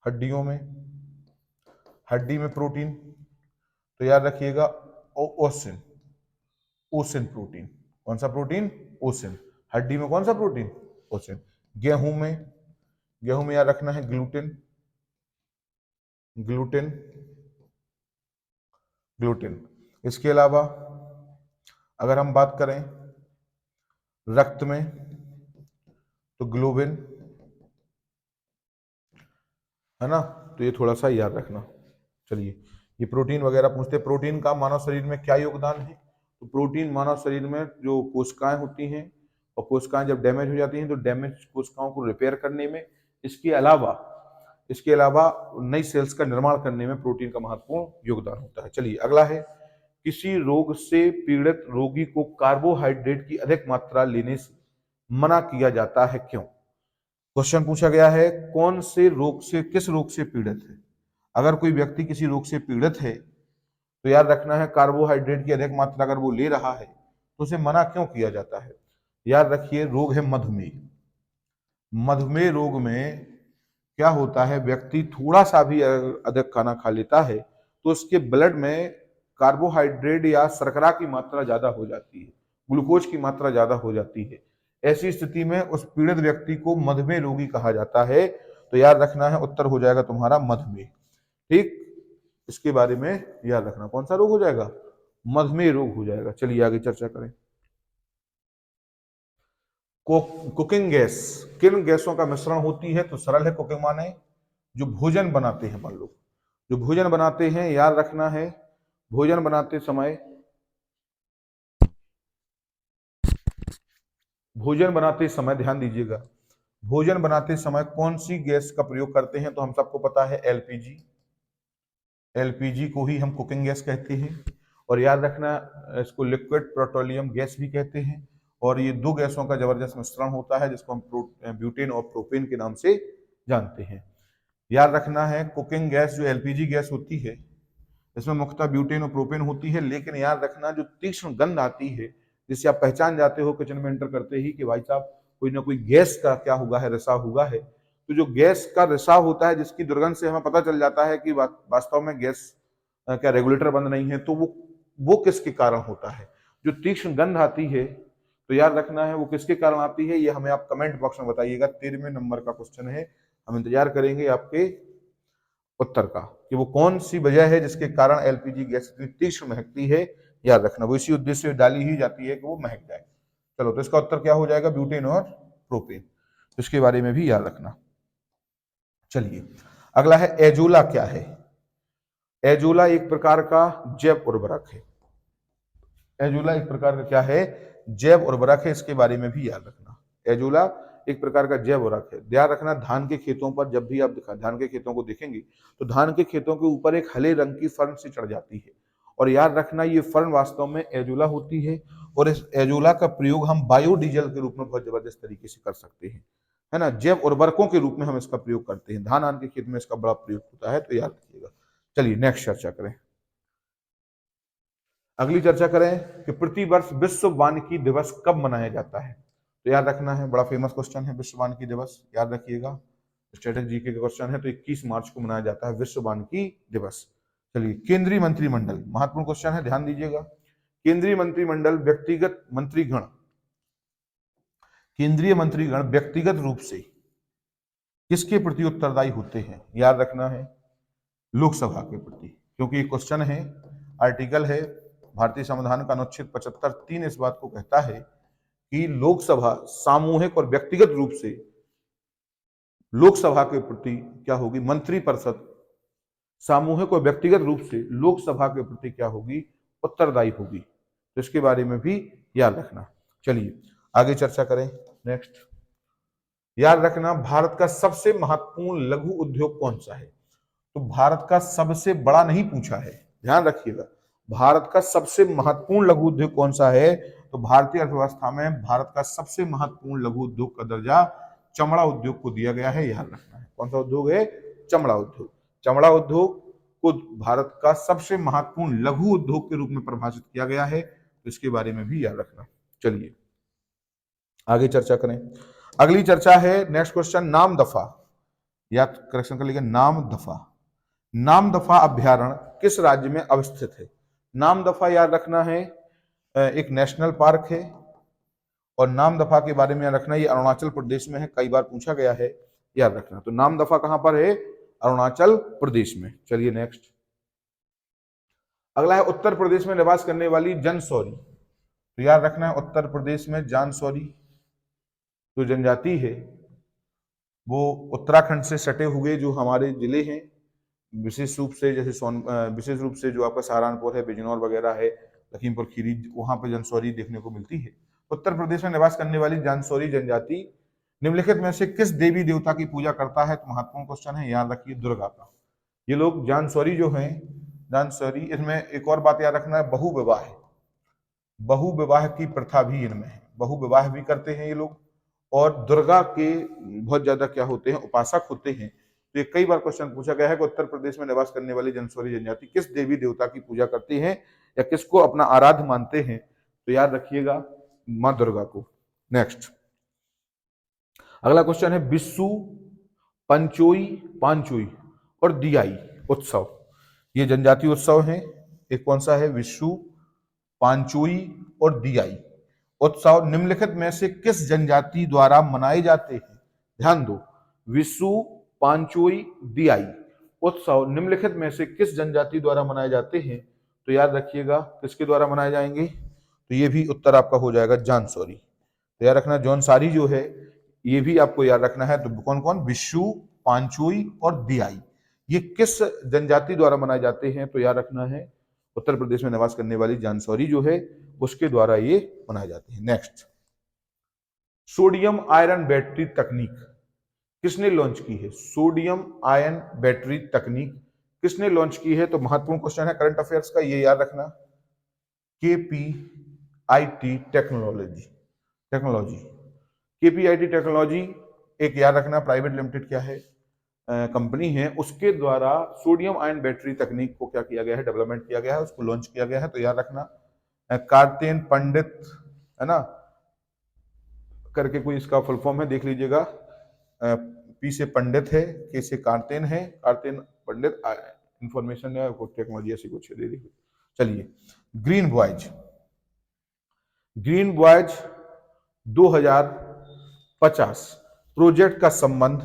Speaker 1: हड्डियों में, हड्डी में प्रोटीन तो याद रखिएगा ओसिन, ओसिन प्रोटीन। कौन सा प्रोटीन? ओसिन। हड्डी में कौन सा प्रोटीन? ओसिन। गेहूं में याद रखना है ग्लूटेन, ग्लूटेन, ग्लूटेन। इसके अलावा अगर हम बात करें रक्त में तो ग्लोबिन, है ना, तो ये थोड़ा सा याद रखना। चलिए, ये प्रोटीन वगैरह पूछते हैं। प्रोटीन का मानव शरीर में क्या योगदान है? तो प्रोटीन मानव शरीर में जो कोशिकाएं होती हैं, और कोशिकाएं जब डैमेज हो जाती हैं तो डैमेज कोशिकाओं को रिपेयर करने में, इसके अलावा नई सेल्स का निर्माण करने में प्रोटीन का महत्वपूर्ण योगदान होता है। चलिए अगला है, किसी रोग से पीड़ित रोगी को कार्बोहाइड्रेट की अधिक मात्रा लेने से मना किया जाता है, क्यों? क्वेश्चन पूछा गया है कौन से रोग से, किस रोग से पीड़ित है। अगर कोई व्यक्ति किसी रोग से पीड़ित है तो याद रखना है कार्बोहाइड्रेट की अधिक मात्रा अगर वो ले रहा है तो उसे मना क्यों किया जाता है? याद रखिए, रोग है मधुमेह। मधुमेह रोग में क्या होता है, व्यक्ति थोड़ा सा भी अधिक खाना खा लेता है तो उसके ब्लड में कार्बोहाइड्रेट या शर्करा की मात्रा ज्यादा हो जाती है, ग्लूकोज की मात्रा ज्यादा हो जाती है। ऐसी स्थिति में उस पीड़ित व्यक्ति को मधुमेह रोगी कहा जाता है। तो याद रखना है उत्तर हो जाएगा तुम्हारा मधुमेह। ठीक, इसके बारे में याद रखना, कौन सा रोग हो जाएगा? मधुमेह रोग हो जाएगा। चलिए आगे चर्चा करें। कुकिंग गैस किन गैसों का मिश्रण होती है? तो सरल है, कुकिंग माने जो भोजन बनाते हैं, मान लो जो भोजन बनाते हैं, याद रखना है भोजन बनाते समय ध्यान दीजिएगा, भोजन बनाते समय कौन सी गैस का प्रयोग करते हैं? तो हम सबको पता है एलपीजी, एलपीजी को ही हम कुकिंग गैस कहते हैं। और याद रखना इसको लिक्विड पेट्रोलियम गैस भी कहते हैं। और ये दो गैसों का जबरदस्त मिश्रण होता है जिसको हम ब्यूटेन और प्रोपेन के नाम से जानते हैं। याद रखना है कुकिंग गैस जो एलपीजी गैस होती है इसमें मुख्यतः ब्यूटेन और प्रोपेन होती है, लेकिन याद रखना जो तीक्ष्ण गंध आती है जिससे आप पहचान जाते हो किचन में एंटर करते ही कि भाई साहब कोई ना कोई गैस का क्या हुआ है, रिसाव हुआ है। तो जो गैस का रिसाव होता है जिसकी दुर्गंध से हमें पता चल जाता है कि वास्तव में गैस क्या रेगुलेटर बंद नहीं है, तो वो किसके कारण होता है? जो तीक्ष्ण गंध आती है, तो याद रखना है वो किसके कारण आती है, ये हमें आप कमेंट बॉक्स में बताइएगा। 13वें नंबर का क्वेश्चन है, हम इंतजार करेंगे आपके उत्तर का कि वो कौन सी वजह है जिसके कारण एलपीजी गैस इतनी तीक्ष्ण महकती है। याद रखना वो इसी उद्देश्य से डाली ही जाती है कि वो महक जाए। चलो, तो इसका उत्तर क्या हो जाएगा? ब्यूटेन और प्रोपेन। तो इसके बारे में भी याद रखना। चलिए अगला है एजोला क्या है? एजोला एक प्रकार का जैव उर्वरक है। एजोला एक प्रकार का क्या है? जैव उर्वरक है। इसके बारे में भी याद रखना, एजोला एक प्रकार का जैव उर्वरक है। ध्यान रखना, धान के खेतों पर जब भी आप धान के खेतों को देखेंगे तो धान के खेतों के ऊपर एक हरे रंग की फर्न सी चढ़ जाती है, और याद रखना ये फर्न वास्तव में एजोला होती है। और इस एजोला का प्रयोग हम बायोडीजल के रूप में बहुत जबरदस्त तरीके से कर सकते हैं, है ना, जैव उर्वरकों के रूप में हम इसका प्रयोग करते हैं। धान के खेत में इसका बड़ा प्रयोग होता है, तो याद रखिएगा। चलिए नेक्स्ट चर्चा करें। अगली चर्चा करें कि प्रतिवर्ष विश्व वानिकी दिवस कब मनाया जाता है? तो याद रखना है, बड़ा फेमस क्वेश्चन है विश्व वानिकी दिवस, याद रखिएगा। स्टैटिक जीके का क्वेश्चन है। तो 21 मार्च को मनाया जाता है विश्व वानिकी दिवस। चलिए, केंद्रीय मंत्रिमंडल, महत्वपूर्ण क्वेश्चन है, ध्यान दीजिएगा। केंद्रीय मंत्रिमंडल व्यक्तिगत रूप से किसके प्रति उत्तरदायी होते हैं? याद रखना है लोकसभा के प्रति, क्योंकि ये क्वेश्चन है, आर्टिकल है भारतीय संविधान का अनुच्छेद 75(3) इस बात को कहता है कि लोकसभा सामूहिक और व्यक्तिगत रूप से लोकसभा के प्रति क्या होगी? मंत्रिपरिषद सामूहिक और व्यक्तिगत रूप से लोकसभा के प्रति क्या होगी? उत्तरदायी होगी। तो इसके बारे में भी याद रखना। चलिए आगे चर्चा करें। नेक्स्ट, याद रखना भारत का सबसे महत्वपूर्ण लघु उद्योग कौन सा है? तो भारत का सबसे बड़ा नहीं पूछा है, ध्यान रखिएगा। भारत का सबसे महत्वपूर्ण लघु उद्योग कौन सा है? तो भारतीय अर्थव्यवस्था में भारत का सबसे महत्वपूर्ण लघु उद्योग का दर्जा चमड़ा उद्योग को दिया गया है, याद रखना है। कौन सा उद्योग है? चमड़ा उद्योग। चमड़ा उद्योग को भारत का सबसे महत्वपूर्ण लघु उद्योग के रूप में परिभाषित किया गया है, तो इसके बारे में भी याद रखना। चलिए आगे चर्चा करें। अगली चर्चा है नेक्स्ट क्वेश्चन, नाम दफा, या करेक्शन कर लीजिए, नाम दफा। नामदफा अभ्यारण्य किस राज्य में अवस्थित है? नामदफा याद रखना है एक नेशनल पार्क है, और नामदफा के बारे में याद रखना ये अरुणाचल प्रदेश में है, कई बार पूछा गया है, याद रखना। तो नामदफा कहां पर है? अरुणाचल प्रदेश में। चलिए नेक्स्ट, अगला है उत्तर प्रदेश में निवास करने वाली जनसौरी। तो याद रखना है उत्तर प्रदेश में जानसौरी जो जनजाति है वो उत्तराखंड से सटे हुए जो हमारे जिले हैं, विशेष रूप से जैसे विशेष रूप से जो आपका सहारनपुर है, बिजनौर वगैरह है, लखीमपुर खीरी, वहां पर जनसौरी देखने को मिलती है। उत्तर प्रदेश में निवास करने वाली जानसौरी जनजाति निम्नलिखित में से किस देवी देवता की पूजा करता है? तो महत्वपूर्ण क्वेश्चन है, याद रखिए दुर्गा का। ये लोग जानसौरी जो हैं, जानसौरी, इसमें एक और बात याद रखना है, बहुविवाह है, बहुविवाह की प्रथा भी इनमें है, बहुविवाह भी करते हैं ये लोग, और दुर्गा के बहुत ज्यादा क्या होते हैं, उपासक होते हैं। तो ये कई बार क्वेश्चन पूछा गया है कि उत्तर प्रदेश में निवास करने वाली जनसौरी जनजाति किस देवी देवता की पूजा करती है या किसको अपना आराध्य मानते हैं? तो याद रखिएगा मां दुर्गा को। नेक्स्ट, अगला क्वेश्चन है बिस्सू, पंचोई, पांचोई और दियाई उत्सव, ये जनजातीय उत्सव हैं। एक कौन सा है? विशु, पांचोई और दियाई उत्सव निम्नलिखित में से किस जनजाति द्वारा मनाए जाते हैं? ध्यान दो, विशु, पांचोई, दियाई उत्सव निम्नलिखित में से किस जनजाति द्वारा मनाए जाते हैं? तो याद रखिएगा किसके द्वारा मनाए जाएंगे? तो ये भी उत्तर आपका हो जाएगा जानसौरी। तो याद रखना जौनसारी जो है ये भी आपको याद रखना है। तो कौन कौन? विशु, पांचोई और दियाई, ये किस जनजाति द्वारा मनाए जाते हैं? तो याद रखना है उत्तर प्रदेश में निवास करने वाली जानसौरी जो है उसके द्वारा ये मनाए जाते हैं। नेक्स्ट, सोडियम आयरन बैटरी तकनीक किसने लॉन्च की है? सोडियम आयन बैटरी तकनीक किसने लॉन्च की है? तो महत्वपूर्ण क्वेश्चन है करंट अफेयर्स का, ये याद रखना, केपीआईटी टेक्नोलॉजी, केपीआईटी टेक्नोलॉजी एक याद रखना प्राइवेट लिमिटेड क्या है, कंपनी है, उसके द्वारा सोडियम आयन बैटरी तकनीक को क्या किया गया है? डेवलपमेंट किया गया है, उसको लॉन्च किया गया है। तो याद रखना कार्तेन पंडित है ना करके कोई इसका फुल फॉर्म है, देख लीजिएगा, पी से पंडित है, के से कार्तेन है, कार्तेन पंडित इंफॉर्मेशन या टेक्नोलॉजी ऐसी कुछ दे दी। चलिए, green voyage, green voyage 2050 project का संबंध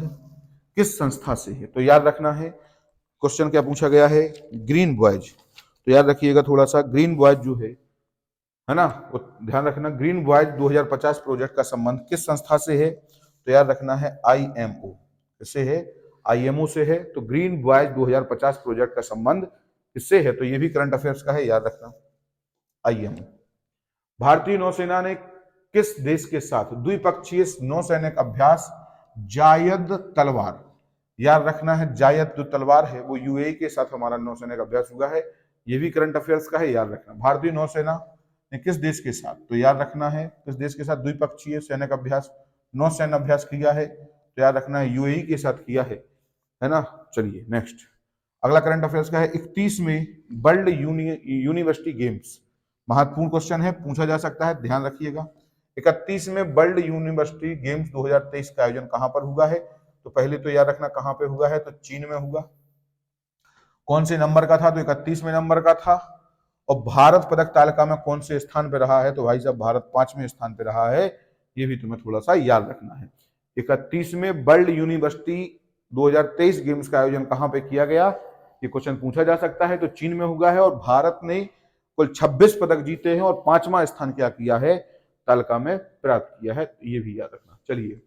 Speaker 1: किस संस्था से है? तो याद रखना है क्वेश्चन क्या पूछा गया है, ग्रीन वॉयज। तो याद रखिएगा थोड़ा सा, ग्रीन वॉयज जो है ना, ध्यान रखना, ग्रीन वॉयज 2050 प्रोजेक्ट का संबंध किस संस्था से है? तो याद रखना है आईएमओ, किससे है? आईएमओ से है। तो ग्रीन वॉयज 2050 प्रोजेक्ट का संबंध किससे है? तो ये भी करंट अफेयर्स का है, याद रखना, आईएमओ। भारतीय नौसेना ने किस देश के साथ द्विपक्षीय नौसैनिक अभ्यास जायद तलवार, याद रखना है जायद जो तलवार है वो यूएई के साथ हमारा नौसैनिक अभ्यास हुआ है, ये भी करंट अफेयर्स का है, याद रखना। भारतीय नौसेना ने किस देश के साथ? तो याद रखना है किस देश के साथ द्विपक्षीय सैनिक अभ्यास, नौसैन्य अभ्यास किया है? तो याद रखना है यूएई के साथ किया है ना। चलिए नेक्स्ट, अगला करंट अफेयर्स का है 31 में वर्ल्ड यूनिवर्सिटी गेम्स, महत्वपूर्ण क्वेश्चन है, पूछा जा सकता है, ध्यान रखिएगा। 31 में वर्ल्ड यूनिवर्सिटी गेम्स 2023 का आयोजन कहां पर हुआ है? तो पहले तो याद रखना कहां पे हुआ है, तो चीन में हुआ। कौन से नंबर का था? तो 31वें नंबर का था। और भारत पदक तालिका में कौन से स्थान पे रहा है? तो भाई साहब भारत 5वें स्थान पे रहा है, ये भी तुम्हें थोड़ा सा याद रखना है। 31 में वर्ल्ड यूनिवर्सिटी 2023 गेम्स का आयोजन कहां पे किया गया? ये क्वेश्चन पूछा जा सकता है। तो चीन में हुआ है, और भारत ने कुल 26 पदक जीते हैं और 5वां स्थान क्या किया है? तालिका में प्राप्त किया है, ये भी याद रखना। चलिए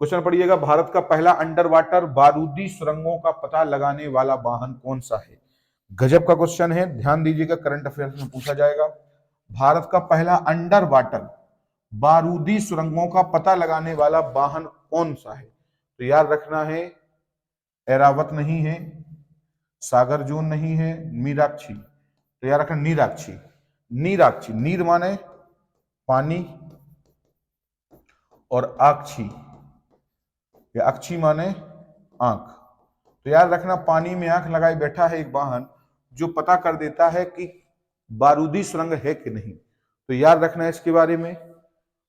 Speaker 1: क्वेश्चन पढ़िएगा, भारत का पहला अंडर वाटर बारूदी सुरंगों का पता लगाने वाला वाहन कौन सा है? गजब का क्वेश्चन है, ध्यान दीजिएगा, करंट अफेयर्स में पूछा जाएगा। भारत का पहला अंडर वाटर बारूदी सुरंगों का पता लगाने वाला वाहन कौन सा है? तो याद रखना है ऐरावत नहीं है, सागरजून नहीं है, मीनाक्षी। तो याद रखना नीराक्षी, नीराक्षी, नीर माने पानी और आक्षी या अक्षी माने आंख। तो याद रखना पानी में आंख लगाए बैठा है एक वाहन जो पता कर देता है कि बारूदी सुरंग है कि नहीं। तो याद रखना है इसके बारे में,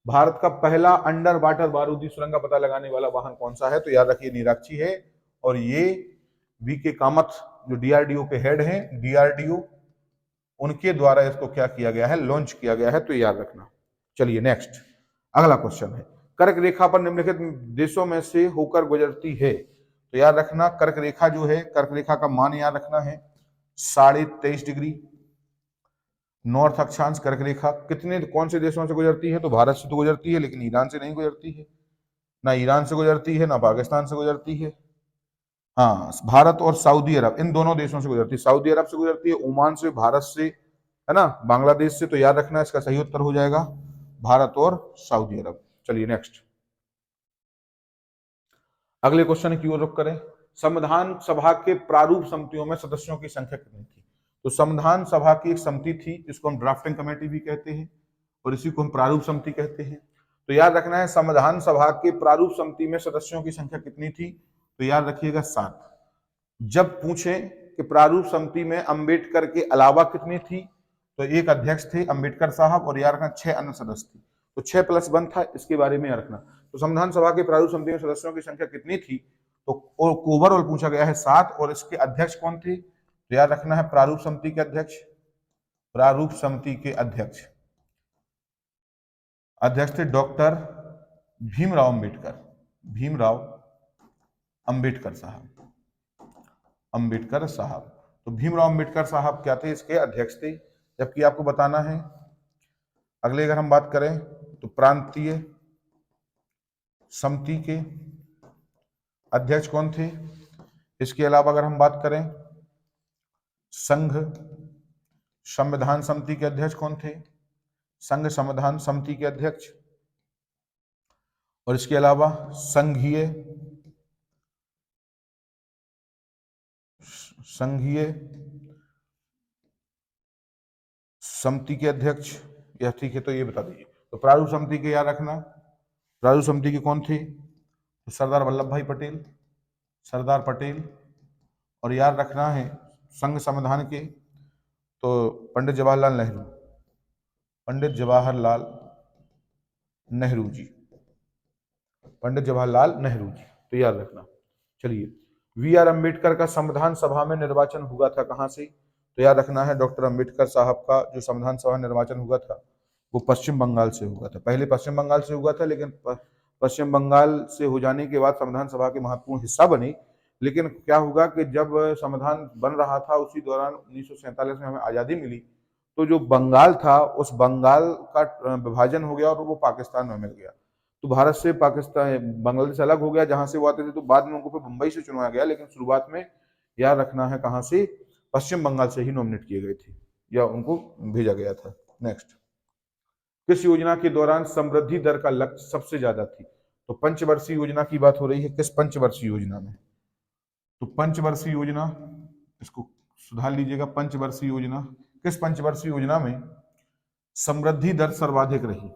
Speaker 1: भारत का पहला अंडर वाटर बारूदी सुरंग का पता लगाने वाला वाहन कौन सा है? तो याद रखिए नीराक्षी है, और ये वी के कामत जो डीआरडीओ के हेड हैं, डीआरडीओ, उनके द्वारा इसको क्या किया गया है, लॉन्च किया गया है, तो याद रखना। चलिए नेक्स्ट, अगला क्वेश्चन है, कर्क रेखा पर निम्नलिखित देशों में से होकर गुजरती है। तो याद रखना, कर्क रेखा जो है, कर्क रेखा का मान याद रखना है 23.5 डिग्री। नॉर्थ अक्षांश कर्क रेखा कितने, कौन से देशों से गुजरती है, तो भारत से तो गुजरती है, लेकिन ईरान से नहीं गुजरती है, ना ईरान से गुजरती है, ना पाकिस्तान से गुजरती है। हाँ, भारत और सऊदी अरब, इन दोनों देशों से गुजरती है। सऊदी अरब से गुजरती है, ओमान से, भारत से, है ना, बांग्लादेश से। तो याद रखना, इसका सही उत्तर हो जाएगा भारत और सऊदी अरब। चलिए नेक्स्ट, अगले क्वेश्चन की ओर रुख करें। संविधान सभा के प्रारूप समितियों में सदस्यों की संख्या कितनी थी? तो संविधान सभा की एक समिति थी जिसको हम ड्राफ्टिंग कमेटी भी कहते हैं और इसी को हम प्रारूप समिति कहते हैं। तो याद रखना है, संविधान सभा के प्रारूप समिति में सदस्यों की संख्या कितनी थी? तो याद रखिएगा 7। जब पूछे कि प्रारूप समिति में अंबेडकर के अलावा कितनी थी, तो एक अध्यक्ष थे अंबेडकर साहब, और याद रखना 6 अन्य सदस्य थे, तो 6+1 था, इसके बारे में याद रखना। तो संविधान सभा के प्रारूप समिति में सदस्यों की संख्या कितनी थी? तो ओवरऑल पूछा गया है 7, और इसके अध्यक्ष कौन थे? तो याद रखना है प्रारूप समिति के अध्यक्ष, प्रारूप समिति के अध्यक्ष थे डॉक्टर भीमराव अंबेडकर, भीमराव अंबेडकर साहब, अंबेडकर साहब। तो भीमराव अंबेडकर साहब क्या थे? इसके अध्यक्ष थे। जबकि आपको बताना है, अगले अगर हम बात करें तो प्रांतीय समिति के अध्यक्ष कौन थे? इसके अलावा अगर हम बात करें, संघ संविधान समिति के अध्यक्ष कौन थे? संघ संविधान समिति के अध्यक्ष। और इसके अलावा संघीय समिति के अध्यक्ष, या ठीक है, तो ये बता दीजिए। तो प्रारूप समिति के याद रखना, प्रारूप समिति के कौन थे? तो सरदार वल्लभ भाई पटेल, सरदार पटेल। और याद रखना है संघ संविधान के, तो पंडित जवाहरलाल नेहरू, पंडित जवाहरलाल नेहरू जी, पंडित जवाहरलाल नेहरू जी, तो याद रखना। चलिए, वी.आर. अंबेडकर का संविधान सभा में निर्वाचन हुआ था कहां से? तो याद रखना है डॉक्टर अंबेडकर साहब का जो संविधान सभा निर्वाचन हुआ था वो पश्चिम बंगाल से हुआ था। पहले पश्चिम बंगाल से हुआ था, लेकिन पश्चिम बंगाल से हो जाने के बाद संविधान सभा के महत्वपूर्ण हिस्सा बने। लेकिन क्या होगा कि जब संविधान बन रहा था उसी दौरान 1947 में हमें आजादी मिली, तो जो बंगाल था उस बंगाल का विभाजन हो गया और वो पाकिस्तान में मिल गया। तो भारत से पाकिस्तान, बांग्लादेश अलग हो गया जहां से वो आते थे। तो बाद में उनको फिर मुंबई से चुनाया गया, लेकिन शुरुआत में याद रखना है कहां से? पश्चिम बंगाल से ही नॉमिनेट किए गए थे या उनको भेजा गया था। नेक्स्ट, किस योजना के दौरान समृद्धि दर का लक्ष्य सबसे ज्यादा थी? तो पंचवर्षीय योजना की बात हो रही है। किस पंचवर्षीय योजना में? तो पंचवर्षीय योजना, इसको सुधार लीजिएगा, पंचवर्षीय योजना, किस पंचवर्षीय योजना में समृद्धि दर सर्वाधिक रही,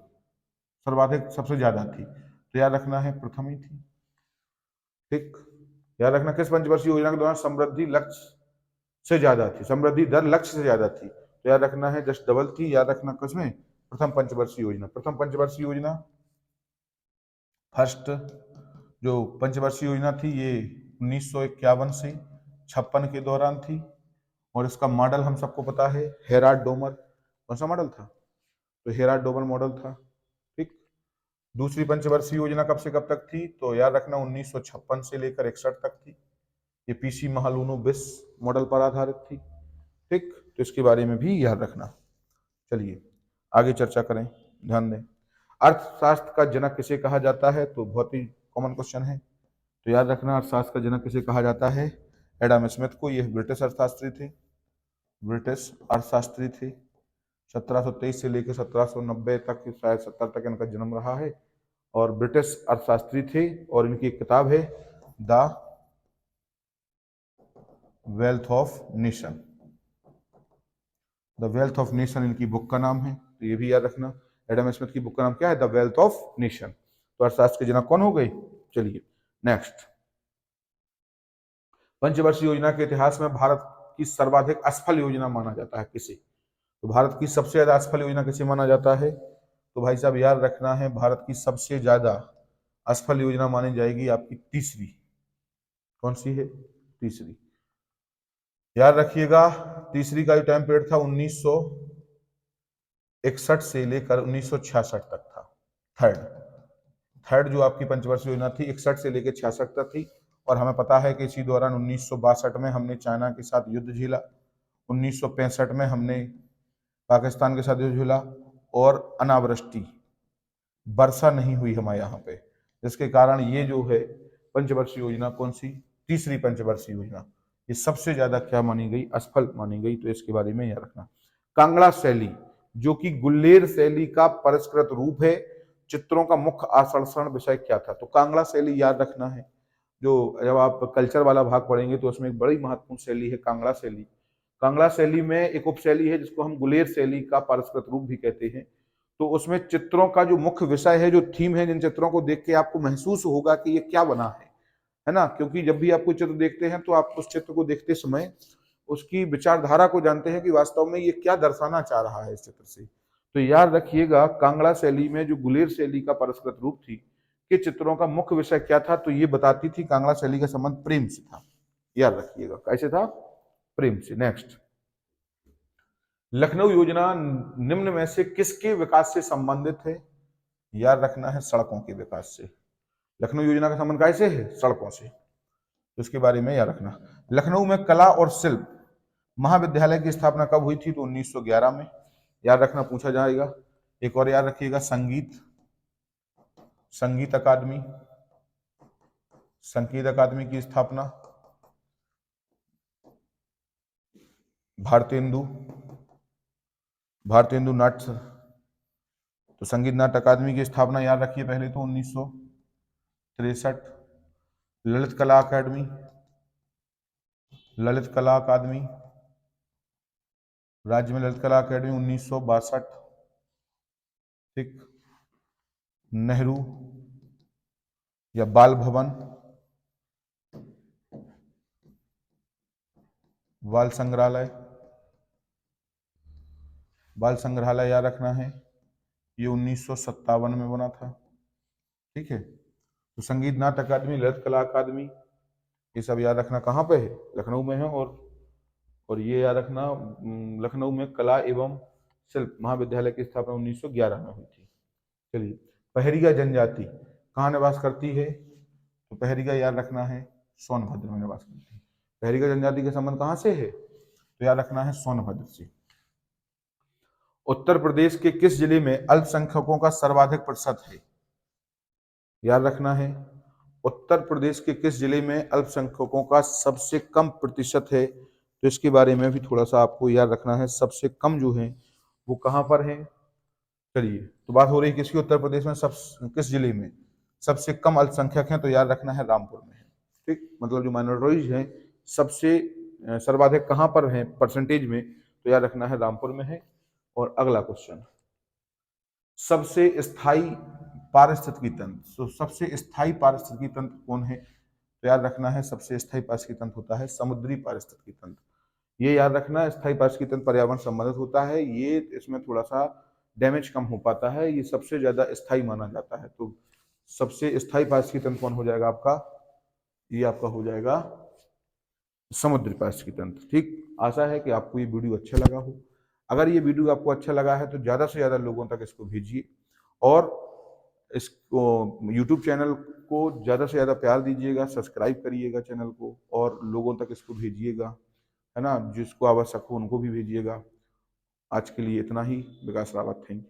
Speaker 1: सर्वाधिक सबसे ज्यादा थी? तो याद रखना है प्रथम ही थी। ठीक, याद रखना किस पंचवर्षीय योजना के दौरान समृद्धि लक्ष्य से ज्यादा थी, समृद्धि दर लक्ष्य से ज्यादा थी? तो याद रखना है जस्ट डबल थी। याद रखना किसमें? प्रथम पंचवर्षीय योजना। प्रथम पंचवर्षीय योजना, फर्स्ट जो पंचवर्षीय योजना थी ये 1951 से 56 के दौरान थी, और इसका मॉडल हम सबको पता है, हेराल्ड डोमर। कौन सा मॉडल था? तो हेराल्ड डोमर मॉडल था। ठीक, दूसरी पंचवर्षीय योजना कब से कब तक थी? तो याद रखना 1956 से लेकर 61 तक थी। ये पीसी महालूनो बिस मॉडल पर आधारित थी। ठीक, तो इसके बारे में भी याद रखना। चलिए आगे चर्चा करें, ध्यान दें। अर्थशास्त्र का जनक किसे कहा जाता है? तो बहुत ही कॉमन क्वेश्चन है, तो याद रखना अर्थशास्त्र का जनक किसे कहा जाता है? एडम स्मिथ को। ये ब्रिटिश अर्थशास्त्री थे, ब्रिटिश अर्थशास्त्री थे। 1723 से लेकर 1790 तक, शायद 70 तक इनका जन्म रहा है, और ब्रिटिश अर्थशास्त्री थे। और इनकी एक किताब है the wealth of nation, the wealth of nation इनकी बुक का नाम है। तो ये भी याद रखना, एडम स्मिथ की बुक का नाम क्या है? The wealth of nation. तो अर्थशास्त्र के जनक कौन हो गए? चलिए नेक्स्ट, पंचवर्षीय योजना के इतिहास में भारत की सर्वाधिक असफल योजना माना जाता है किसे? तो भारत की सबसे ज्यादा असफल योजना किसे माना जाता है? तो भाई साहब याद रखना है, भारत की सबसे ज्यादा असफल योजना मानी जाएगी आपकी तीसरी। कौन सी है? तीसरी। याद रखिएगा तीसरी का जो टाइम पीरियड था 1961 से लेकर 1966 तक था। थर्ड थर्ड जो आपकी पंचवर्षीय योजना थी 61 से लेकर 66 तक थी। और हमें पता है कि इसी दौरान 1962 में हमने चाइना के साथ युद्ध झेला, 1965 में हमने पाकिस्तान के साथ युद्ध झेला, और अनावृष्टि वर्षा नहीं हुई हमारे यहाँ पे, जिसके कारण ये जो है पंचवर्षीय योजना कौन सी, तीसरी पंचवर्षीय योजना, ये सबसे ज्यादा क्या मानी गई, असफल मानी गई। तो इसके बारे में याद रखना। कांगड़ा शैली जो कि गुल्लेर शैली का परिष्कृत रूप है, चित्रों का मुख्य आकर्षण विषय क्या था। तो कांगड़ा शैली याद रखना है, जो जब आप कल्चर वाला भाग पढ़ेंगे तो उसमें एक बड़ी महत्वपूर्ण शैली है कांगड़ा शैली। कांगड़ा शैली में एक उपशैली है जिसको हम गुलेर शैली का परिष्कृत रूप भी कहते हैं। तो उसमें चित्रों का जो मुख्य विषय है, जो थीम है, जिन चित्रों को देख के आपको महसूस होगा कि ये क्या बना है ना। क्योंकि जब भी आप कोई चित्र देखते हैं तो आप उस चित्र को देखते समय उसकी विचारधारा को जानते हैं कि वास्तव में ये क्या दर्शाना चाह रहा है इस चित्र से। तो याद रखिएगा कांगड़ा शैली में जो गुलेर शैली का परिष्कृत रूप थी कि चित्रों का मुख्य विषय क्या था, तो ये बताती थी कांगड़ा शैली का संबंध प्रेम से था। याद रखिएगा कैसे था, प्रेम से। नेक्स्ट, लखनऊ योजना निम्न में से किसके विकास से संबंधित है। याद रखना है सड़कों के विकास से। लखनऊ योजना का संबंध कैसे है, सड़कों से, तो इसके बारे में याद रखना। लखनऊ में कला और शिल्प महाविद्यालय की स्थापना कब हुई थी, तो 1911 में। याद रखना, पूछा जाएगा। एक और याद रखिएगा, संगीत अकादमी, संगीत अकादमी की स्थापना भारतेंदु नाट्य, तो संगीत नाट्य अकादमी की स्थापना याद रखिए पहले तो 1963। ललित कला अकादमी, राज्य में ललित कला अकादमी 1962। ठीक, नेहरू या बाल भवन, बाल संग्रहालय याद रखना है, ये 1957 में बना था। ठीक है, तो संगीत नाट्य अकादमी, ललित कला अकादमी, ये सब याद रखना कहाँ पे है, लखनऊ में है। और ये याद रखना लखनऊ में कला एवं शिल्प महाविद्यालय की स्थापना 1911 में हुई थी। चलिए, पहरिया जनजाति कहाँ निवास करती है, तो पहरिया याद रखना है सोनभद्र में निवास करती है। पहरिया जनजाति का संबंध कहाँ से है, तो याद रखना है सोनभद्र से। उत्तर प्रदेश के किस जिले में अल्पसंख्यकों का सर्वाधिक प्रतिशत है। याद रखना है, उत्तर प्रदेश के किस जिले में अल्पसंख्यकों का सबसे कम प्रतिशत है, तो इसके बारे में भी थोड़ा सा आपको याद रखना है। सबसे कम जो है वो कहां पर है। चलिए, तो बात हो रही है किसकी, उत्तर प्रदेश में किस जिले में सबसे कम अल्पसंख्यक हैं, तो याद रखना है रामपुर में है। ठीक, मतलब जो माइनॉरिटीज हैं सबसे सर्वाधिक कहां पर हैं परसेंटेज में, तो याद रखना है रामपुर में है। और अगला क्वेश्चन, सबसे स्थायी पारिस्थितिकी तंत्र, तो सबसे स्थायी पारिस्थितिकी तंत्र कौन है, तो याद रखना है सबसे स्थायी पारिस्थितिकी तंत्र होता है समुद्री पारिस्थितिकी तंत्र। ये याद रखना, स्थायी पारिस्थितिकी तंत्र पर्यावरण संबंधित होता है, ये इसमें थोड़ा सा डैमेज कम हो पाता है, ये सबसे ज्यादा स्थायी माना जाता है। तो सबसे स्थायी पारिस्थितिकी तंत्र कौन हो जाएगा आपका, ये आपका हो जाएगा समुद्री पारिस्थितिकी तंत्र। ठीक, आशा है कि आपको ये वीडियो अच्छा लगा हो। अगर ये वीडियो आपको अच्छा लगा है तो ज़्यादा से ज़्यादा लोगों तक इसको भेजिए, और इसको यूट्यूब चैनल को ज़्यादा से ज़्यादा प्यार दीजिएगा, सब्सक्राइब करिएगा चैनल को, और लोगों तक इसको भेजिएगा, है ना, जिसको आवश्यक हो उनको भी भेजिएगा। आज के लिए इतना ही। विकास रावत, थैंक यू।